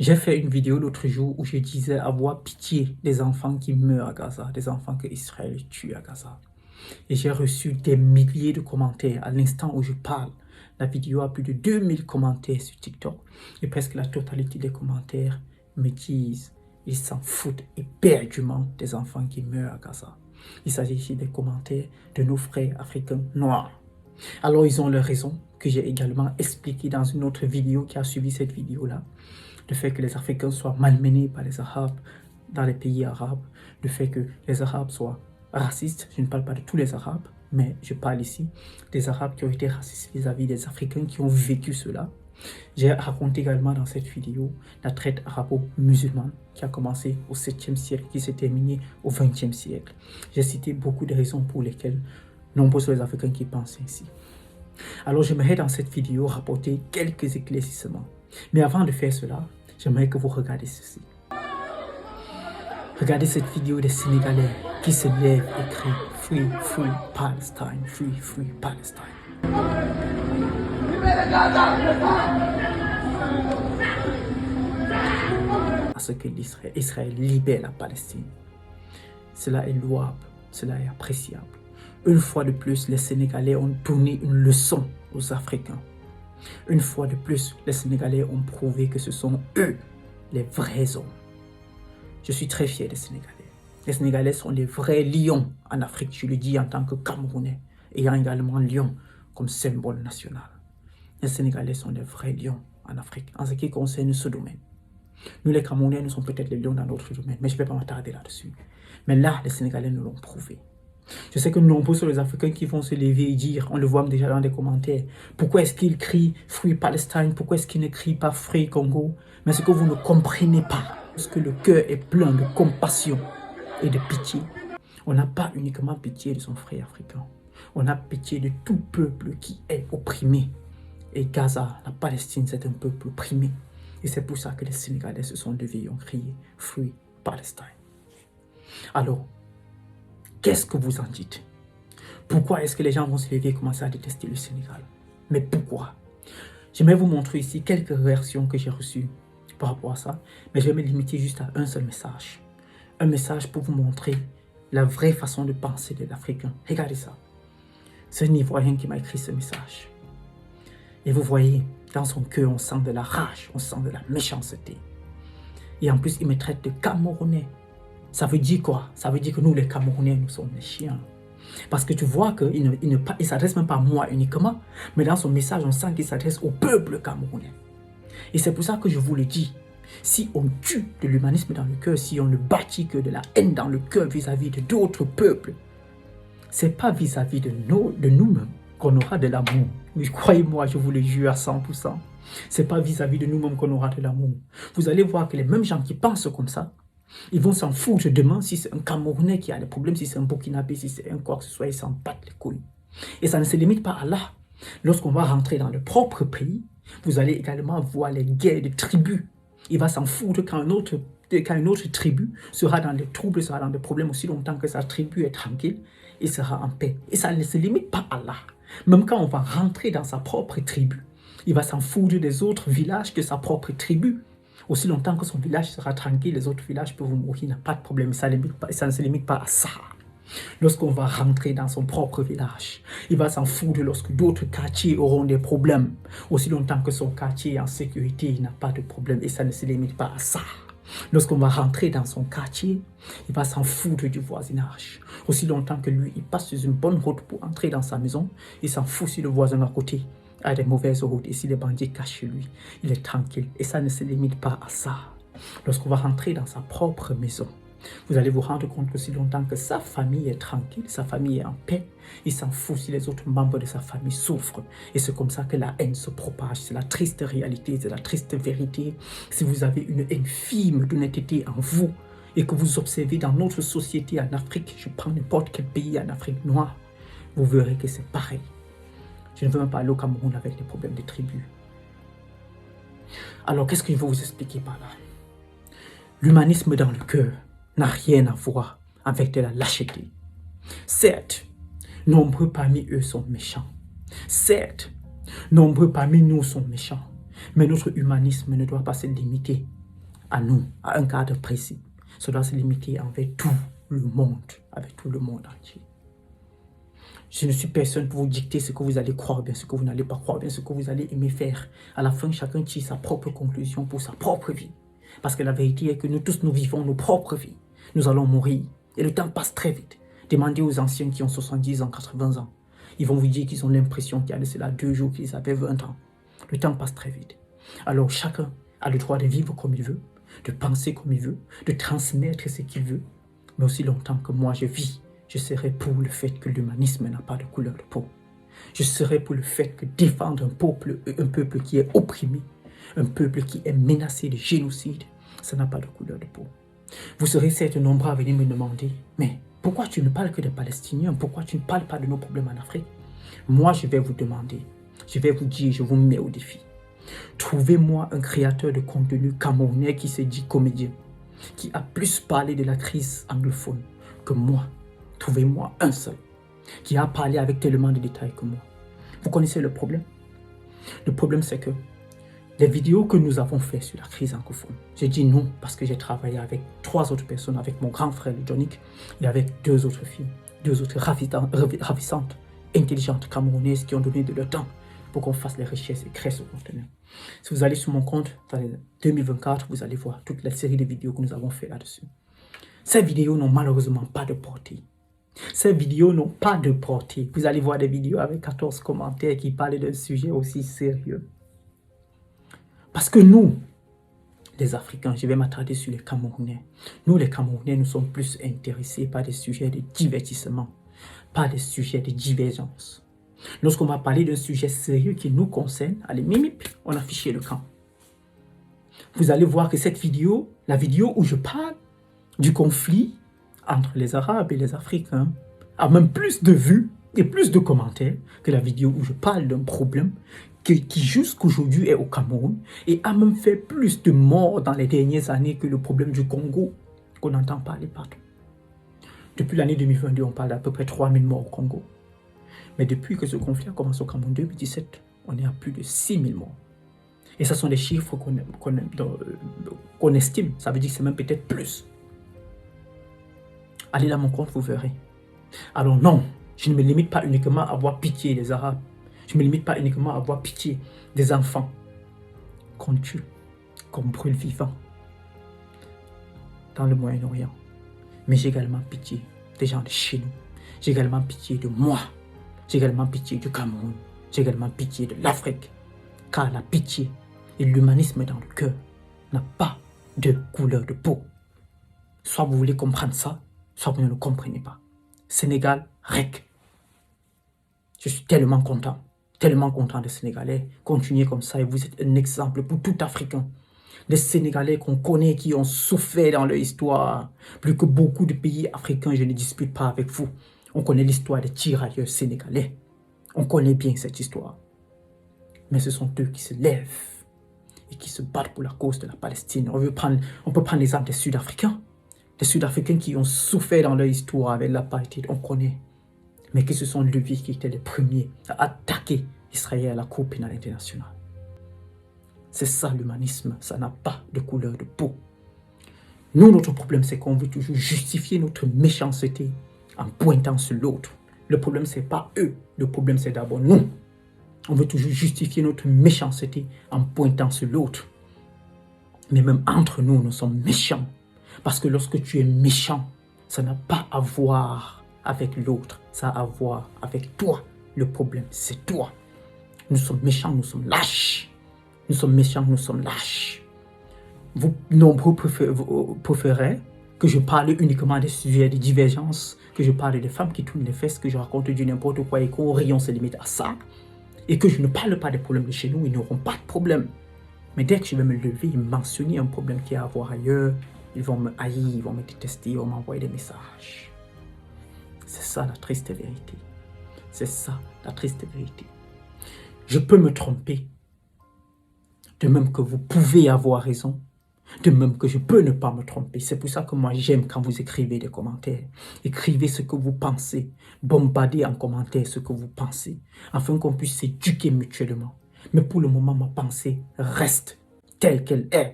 J'ai fait une vidéo l'autre jour où je disais avoir pitié des enfants qui meurent à Gaza, des enfants que Israël tue à Gaza. Et j'ai reçu des milliers de commentaires à l'instant où je parle. La vidéo a plus de 2000 commentaires sur TikTok et presque la totalité des commentaires me disent ils s'en foutent éperdument des enfants qui meurent à Gaza. Il s'agit ici des commentaires de nos frères africains noirs. Alors ils ont leur raison, que j'ai également expliqué dans une autre vidéo qui a suivi cette vidéo-là. Le fait que les Africains soient malmenés par les Arabes dans les pays arabes, le fait que les Arabes soient racistes, je ne parle pas de tous les Arabes, mais je parle ici des Arabes qui ont été racistes vis-à-vis des Africains qui ont vécu cela. J'ai raconté également dans cette vidéo la traite arabo-musulmane qui a commencé au 7e siècle, qui s'est terminée au 20e siècle. J'ai cité beaucoup de raisons pour lesquelles nombreux sont les Africains qui pensent ainsi. Alors j'aimerais dans cette vidéo rapporter quelques éclaircissements. Mais avant de faire cela, j'aimerais que vous regardiez ceci. Regardez cette vidéo des Sénégalais qui se lèvent et crient « Free, free Palestine, free, free Palestine ». À ce que Israël libère la Palestine. Cela est louable, cela est appréciable. Une fois de plus, les Sénégalais ont donné une leçon aux Africains. Une fois de plus, les Sénégalais ont prouvé que ce sont eux les vrais hommes. Je suis très fier des Sénégalais. Les Sénégalais sont les vrais lions en Afrique, je le dis en tant que Camerounais, ayant également lion comme symbole national. Les Sénégalais sont les vrais lions en Afrique, en ce qui concerne ce domaine. Nous les Camerounais, nous sommes peut-être les lions dans d'autres domaines, mais je ne vais pas m'attarder là-dessus. Mais là, les Sénégalais nous l'ont prouvé. Je sais que nombreux sont les Africains qui vont se lever et dire, on le voit déjà dans les commentaires, pourquoi est-ce qu'ils crient Free Palestine, pourquoi est-ce qu'ils ne crient pas Free Congo? Mais ce que vous ne comprenez pas, parce que le cœur est plein de compassion et de pitié. On n'a pas uniquement pitié de son frère africain, on a pitié de tout peuple qui est opprimé. Et Gaza, la Palestine, c'est un peuple opprimé. Et c'est pour ça que les Sénégalais se sont levés et ont crié Free Palestine. Alors, qu'est-ce que vous en dites? Pourquoi est-ce que les gens vont se lever et commencer à détester le Sénégal? Mais pourquoi? J'aimerais vous montrer ici quelques réactions que j'ai reçues par rapport à ça, mais je vais me limiter juste à un seul message. Un message pour vous montrer la vraie façon de penser de l'Africain. Regardez ça. C'est un Ivoirien qui m'a écrit ce message. Et vous voyez, dans son cœur, on sent de la rage, on sent de la méchanceté. Et en plus, il me traite de Camerounais. Ça veut dire quoi? Ça veut dire que nous, les Camerounais, nous sommes des chiens. Parce que tu vois qu'il ne s'adresse même pas à moi uniquement, mais dans son message, on sent qu'il s'adresse au peuple camerounais. Et c'est pour ça que je vous le dis. Si on tue de l'humanisme dans le cœur, si on ne bâtit que de la haine dans le cœur vis-à-vis de d'autres peuples, c'est pas vis-à-vis de nous-mêmes qu'on aura de l'amour. Oui, croyez-moi, je vous le jure à 100%. C'est pas vis-à-vis de nous-mêmes qu'on aura de l'amour. Vous allez voir que les mêmes gens qui pensent comme ça, ils vont s'en foutre demain si c'est un Camerounais qui a des problèmes, si c'est un Burkinabé, si c'est un quoi que ce soit, ils s'en battent les couilles. Et ça ne se limite pas à là. Lorsqu'on va rentrer dans le propre pays, vous allez également voir les guerres de tribus. Il va s'en foutre quand une autre tribu sera dans les troubles, sera dans des problèmes aussi longtemps que sa tribu est tranquille, il sera en paix. Et ça ne se limite pas à là. Même quand on va rentrer dans sa propre tribu, il va s'en foutre des autres villages que sa propre tribu. Aussi longtemps que son village sera tranquille, les autres villages peuvent mourir, il n'y a pas de problème. Ça ne se limite pas à ça. Lorsqu'on va rentrer dans son propre village, il va s'en foutre lorsque d'autres quartiers auront des problèmes. Aussi longtemps que son quartier est en sécurité, il n'a pas de problème et ça ne se limite pas à ça. Lorsqu'on va rentrer dans son quartier, il va s'en foutre du voisinage. Aussi longtemps que lui, il passe sur une bonne route pour entrer dans sa maison, il s'en fout si le voisin à côté a des mauvaises routes et si les bandits cachent chez lui, il est tranquille. Et ça ne se limite pas à ça. Lorsqu'on va rentrer dans sa propre maison, vous allez vous rendre compte que si longtemps que sa famille est tranquille, sa famille est en paix, il s'en fout si les autres membres de sa famille souffrent. Et c'est comme ça que la haine se propage. C'est la triste réalité, c'est la triste vérité. Si vous avez une infime d'honnêteté en vous et que vous observez dans notre société en Afrique, je prends n'importe quel pays en Afrique noire, vous verrez que c'est pareil. Je ne veux même pas aller au Cameroun avec les problèmes des tribus. Alors, qu'est-ce que je veux vous expliquer par là? L'humanisme dans le cœur n'a rien à voir avec de la lâcheté. Certes, nombreux parmi eux sont méchants. Certes, nombreux parmi nous sont méchants. Mais notre humanisme ne doit pas se limiter à nous, à un cadre précis. Ça doit se limiter avec tout le monde, avec tout le monde entier. Je ne suis personne pour vous dicter ce que vous allez croire bien, ce que vous n'allez pas croire bien, ce que vous allez aimer faire. À la fin, chacun tire sa propre conclusion pour sa propre vie. Parce que la vérité est que nous tous, nous vivons nos propres vies. Nous allons mourir et le temps passe très vite. Demandez aux anciens qui ont 70 ans, 80 ans. Ils vont vous dire qu'ils ont l'impression qu'il y a de cela 2 jours qu'ils avaient 20 ans. Le temps passe très vite. Alors chacun a le droit de vivre comme il veut, de penser comme il veut, de transmettre ce qu'il veut. Mais aussi longtemps que moi je vis, je serai pour le fait que l'humanisme n'a pas de couleur de peau. Je serai pour le fait que défendre un peuple qui est opprimé, un peuple qui est menacé de génocide, ça n'a pas de couleur de peau. Vous serez certes nombreux à venir me demander, mais pourquoi tu ne parles que des Palestiniens? Pourquoi tu ne parles pas de nos problèmes en Afrique? Moi, je vais vous demander, je vais vous dire, je vous mets au défi. Trouvez-moi un créateur de contenu camerounais qui se dit comédien, qui a plus parlé de la crise anglophone que moi. Trouvez-moi un seul qui a parlé avec tellement de détails que moi. Vous connaissez le problème? Le problème, c'est que les vidéos que nous avons faites sur la crise anglophone, j'ai dit non parce que j'ai travaillé avec 3 autres personnes, avec mon grand frère, le Johnnick, et avec 2 autres filles, 2 autres ravissantes, intelligentes camerounaises qui ont donné de leur temps pour qu'on fasse les recherches et créer ce contenu. Si vous allez sur mon compte, dans 2024, vous allez voir toute la série de vidéos que nous avons fait là-dessus. Ces vidéos n'ont malheureusement pas de portée. Ces vidéos n'ont pas de portée. Vous allez voir des vidéos avec 14 commentaires qui parlent d'un sujet aussi sérieux. Parce que nous, les Africains, je vais m'attarder sur les Camerounais. Nous, les Camerounais, nous sommes plus intéressés par des sujets de divertissement, pas des sujets de divergence. Lorsqu'on va parler d'un sujet sérieux qui nous concerne, allez, mimip, on a fiché le camp. Vous allez voir que cette vidéo, la vidéo où je parle du conflit entre les Arabes et les Africains, a même plus de vues et plus de commentaires que la vidéo où je parle d'un problème qui jusqu'aujourd'hui est au Cameroun et a même fait plus de morts dans les dernières années que le problème du Congo qu'on entend parler partout. Depuis l'année 2022, on parle d'à peu près 3000 morts au Congo. Mais depuis que ce conflit a commencé au Cameroun en 2017, on est à plus de 6000 morts. Et ce sont des chiffres qu'on estime. Ça veut dire que c'est même peut-être plus. Allez dans mon compte, vous verrez. Alors non, je ne me limite pas uniquement à avoir pitié des Arabes. Je ne me limite pas uniquement à avoir pitié des enfants qu'on tue, qu'on brûle vivants dans le Moyen-Orient. Mais j'ai également pitié des gens de chez nous. J'ai également pitié de moi. J'ai également pitié du Cameroun. J'ai également pitié de l'Afrique. Car la pitié et l'humanisme dans le cœur n'a pas de couleur de peau. Soit vous voulez comprendre ça, soit vous ne le comprenez pas. Sénégal, REC. Je suis tellement content des Sénégalais. Continuez comme ça et vous êtes un exemple pour tout Africain. Les Sénégalais qu'on connaît, qui ont souffert dans leur histoire. Plus que beaucoup de pays africains, je ne dispute pas avec vous. On connaît l'histoire des tirailleurs sénégalais. On connaît bien cette histoire. Mais ce sont eux qui se lèvent et qui se battent pour la cause de la Palestine. On peut prendre l'exemple des Sud-Africains. Les Sud-Africains qui ont souffert dans leur histoire avec l'apartheid, on connaît. Mais qui se sont levés, qui étaient les premiers à attaquer Israël à la Cour pénale internationale. C'est ça l'humanisme, ça n'a pas de couleur de peau. Nous, notre problème, c'est qu'on veut toujours justifier notre méchanceté en pointant sur l'autre. Le problème, c'est pas eux, le problème, c'est d'abord nous. On veut toujours justifier notre méchanceté en pointant sur l'autre. Mais même entre nous, nous sommes méchants. Parce que lorsque tu es méchant, ça n'a pas à voir avec l'autre, ça a à voir avec toi. Le problème, c'est toi. Nous sommes méchants, nous sommes lâches. Nous sommes méchants, nous sommes lâches. Vous, nombreux, préférez que je parle uniquement des sujets de divergence, que je parle des femmes qui tournent les fesses, que je raconte du n'importe quoi et qu'au rayon se limite à ça, et que je ne parle pas des problèmes de chez nous, ils n'auront pas de problème. Mais dès que je vais me lever et mentionner un problème qui a à voir ailleurs, ils vont me haïr, ils vont me détester, ils vont m'envoyer des messages. C'est ça la triste vérité. C'est ça la triste vérité. Je peux me tromper. De même que vous pouvez avoir raison. De même que je peux ne pas me tromper. C'est pour ça que moi j'aime quand vous écrivez des commentaires. Écrivez ce que vous pensez. Bombardez en commentaire ce que vous pensez. Afin qu'on puisse s'éduquer mutuellement. Mais pour le moment, ma pensée reste telle qu'elle est.